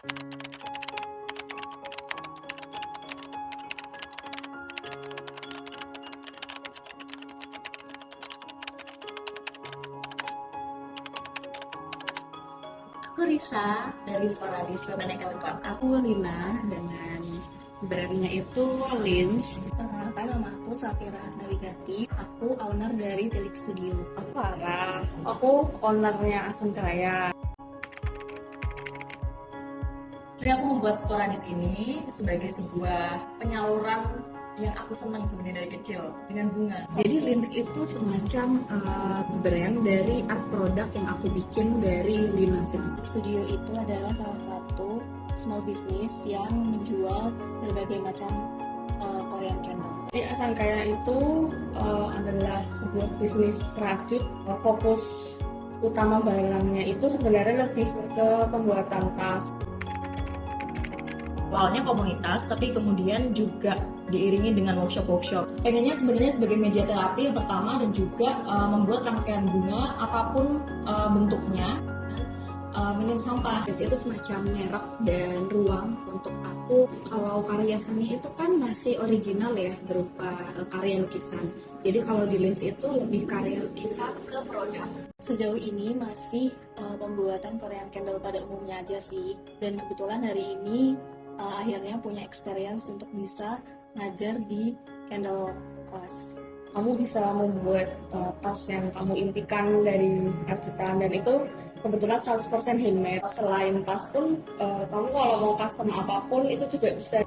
Aku Risa dari Sporadis Botanical Club. Aku Lina dengan brandnya itu Lins. Perkenalkan, nama aku Safira Hasnawigati. Aku owner dari Tilik Studio. Aku Farah, aku ownernya Asun Keraya. Jadi aku membuat Sporadis ini sebagai sebuah penyaluran yang aku senang sebenarnya dari kecil dengan bunga. Jadi Lins itu semacam brand dari art product yang aku bikin dari Lina sendiri. Studio itu adalah salah satu small business yang menjual berbagai macam Korean candle. Jadi Asun Keraya itu adalah sebuah bisnis rajut. Fokus utama barangnya itu sebenarnya lebih ke pembuatan tas. Awalnya komunitas, tapi kemudian juga diiringi dengan workshop-workshop. Pengennya sebenarnya sebagai media terapi yang pertama dan juga membuat rangkaian bunga apapun bentuknya minim sampah. Itu semacam merek dan ruang untuk aku. Kalau karya seni itu kan masih original ya, berupa karya lukisan. Jadi kalau di Lins itu lebih karya lukisan ke produk. Sejauh ini masih pembuatan Korean candle pada umumnya aja sih. Dan kebetulan hari ini akhirnya punya experience untuk bisa ngajar di candle class. Kamu bisa membuat tas yang kamu impikan dari rajutan, dan itu kebetulan 100% handmade. Selain tas pun, kamu kalau mau custom apapun itu juga bisa.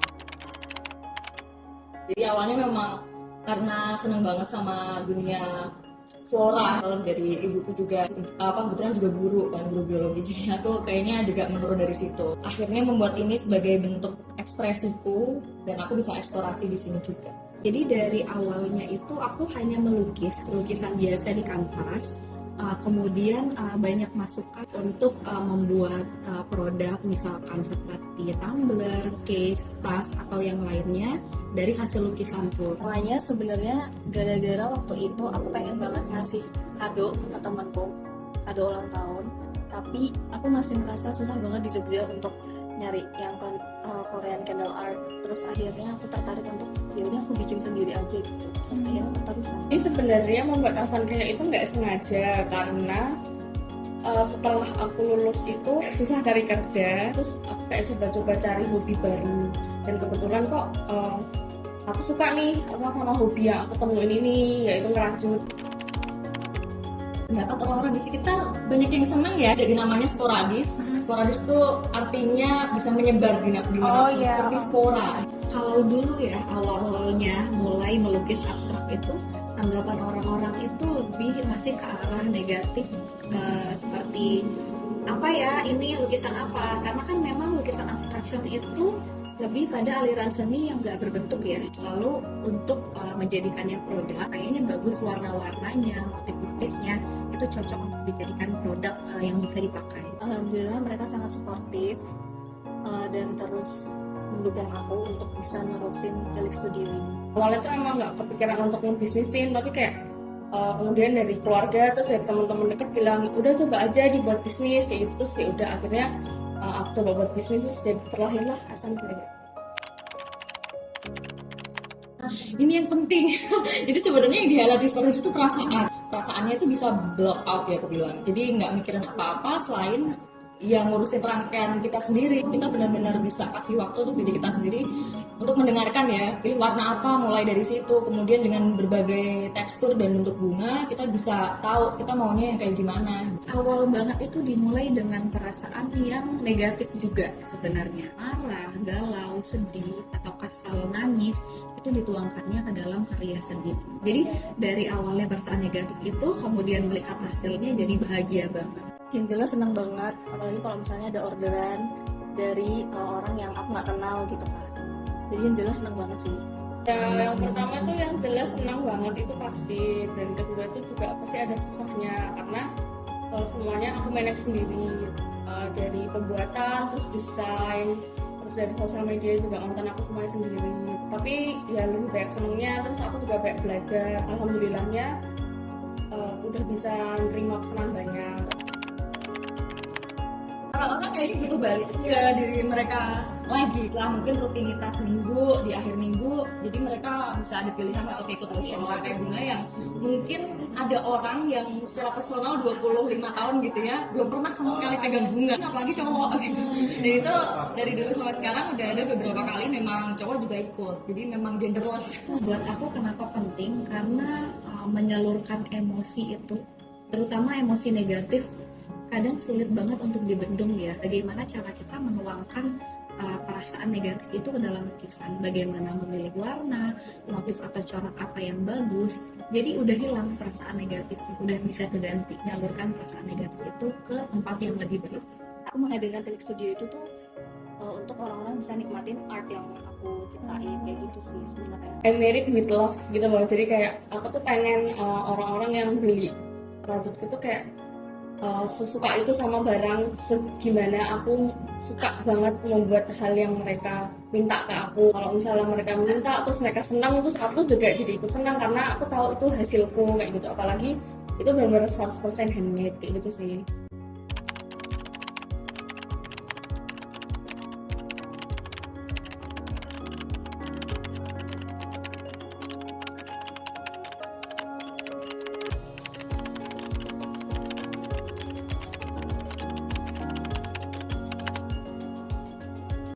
Jadi awalnya memang karena seneng banget sama dunia flora, dari ibuku juga kebetulan juga guru kan, guru biologi, jadi aku kayaknya juga menurun dari situ. Akhirnya membuat ini sebagai bentuk ekspresiku dan aku bisa eksplorasi di sini juga. Jadi dari awalnya itu aku hanya melukis lukisan biasa di kanvas, kemudian banyak masukan untuk membuat produk misalkan seperti tumbler, case, tas atau yang lainnya dari hasil lukisanku. Makanya sebenarnya gara-gara waktu itu aku pengen banget ngasih kado ke temanku, kado ulang tahun, tapi aku masih merasa susah banget di Jogja untuk nyari yang Korean candle art. Terus akhirnya aku tertarik untuk ya udah aku bikin sendiri aja gitu. Terus akhirnya keterusan. Jadi sebenarnya membuat Asun Keraya itu nggak sengaja, karena setelah aku lulus itu susah cari kerja, terus aku kayak coba-coba cari hobi baru, dan kebetulan kok aku suka nih sama hobi yang aku temuin ini, yaitu ngerajut. Pendapat orang-orang di sekitar banyak yang senang ya dari namanya Sporadis. Sporadis itu artinya bisa menyebar di mana seperti spora. Kalau dulu ya awalnya mulai melukis abstrak itu, tanggapan orang-orang itu lebih masih ke arah negatif, seperti apa ya ini lukisan apa, karena kan memang lukisan abstraction itu lebih pada aliran seni yang nggak berbentuk ya. Lalu untuk menjadikannya produk, kayaknya bagus warna-warnanya, motif-motifnya itu cocok untuk dijadikan produk yang bisa dipakai. Alhamdulillah mereka sangat suportif dan terus mendukung aku untuk bisa nerusin Tilik Studio ini. Awalnya tuh emang nggak kepikiran untuk ngebisnisin, tapi kayak kemudian dari keluarga terus dari teman-teman deket bilang udah coba aja dibuat bisnis kayak gitu, terus ya udah akhirnya aku coba buat bisnis, jadi terlahirlah Asun Keraya. Ini yang penting. Jadi sebenarnya yang di-highlight di Sporadis itu perasaannya itu bisa block out ya aku bilang. Jadi nggak mikirin apa-apa selain yang ngurusin rangkaian kita sendiri. Kita benar-benar bisa kasih waktu untuk diri kita sendiri untuk mendengarkan ya, pilih warna apa, mulai dari situ. Kemudian dengan berbagai tekstur dan bentuk bunga kita bisa tahu kita maunya yang kayak gimana. Awal banget itu dimulai dengan perasaan yang negatif juga sebenarnya, marah, galau, sedih atau kesal, nangis, itu dituangkannya ke dalam karya seni. Jadi dari awalnya perasaan negatif itu kemudian melihat hasilnya jadi bahagia banget. Yang jelas senang banget, apalagi kalau misalnya ada orderan dari orang yang aku nggak kenal gitu kan. Jadi yang jelas senang banget sih. Ya, yang pertama tuh yang jelas senang banget itu pasti, dan kedua tuh juga pasti ada susahnya karena semuanya aku manage sendiri, dari pembuatan, terus desain, terus dari sosial media juga ngonten aku semuanya sendiri. Tapi ya lebih banyak senangnya, terus aku juga banyak belajar. Alhamdulillahnya udah bisa nerima pesanan banyak. Orang-orang kayaknya butuh balik ke diri mereka lagi setelah mungkin rutinitas minggu di akhir minggu, jadi mereka bisa ada pilihan untuk ikut workshop pakai bunga yang mungkin ada orang yang secara personal 25 tahun gitu ya belum pernah sama sekali pegang bunga, apalagi cowok gitu. Dan itu dari dulu sampai sekarang udah ada beberapa kali memang cowok juga ikut, jadi memang genderless. Buat aku kenapa penting, karena menyalurkan emosi itu, terutama emosi negatif, kadang sulit banget untuk dibendung ya. Bagaimana cara kita menuangkan perasaan negatif itu ke dalam lukisan, bagaimana memilih warna, motif atau corak apa yang bagus. Jadi udah hilang perasaan negatif, udah bisa keganti, nyalurkan perasaan negatif itu ke tempat yang lebih baik. Aku menghadirkan Tilik Studio itu tuh untuk orang-orang bisa nikmatin art yang aku ciptain, kayak gitu sih sebenarnya. I made it with love gitu loh, jadi kayak aku tuh pengen orang-orang yang beli rajutku tuh kayak sesuka itu sama barang, segimana aku suka banget membuat hal yang mereka minta ke aku. Kalau misalnya mereka minta terus mereka senang, terus aku juga jadi ikut senang karena aku tahu itu hasilku kayak gitu. Apalagi itu benar-benar 100% handmade kayak gitu sih.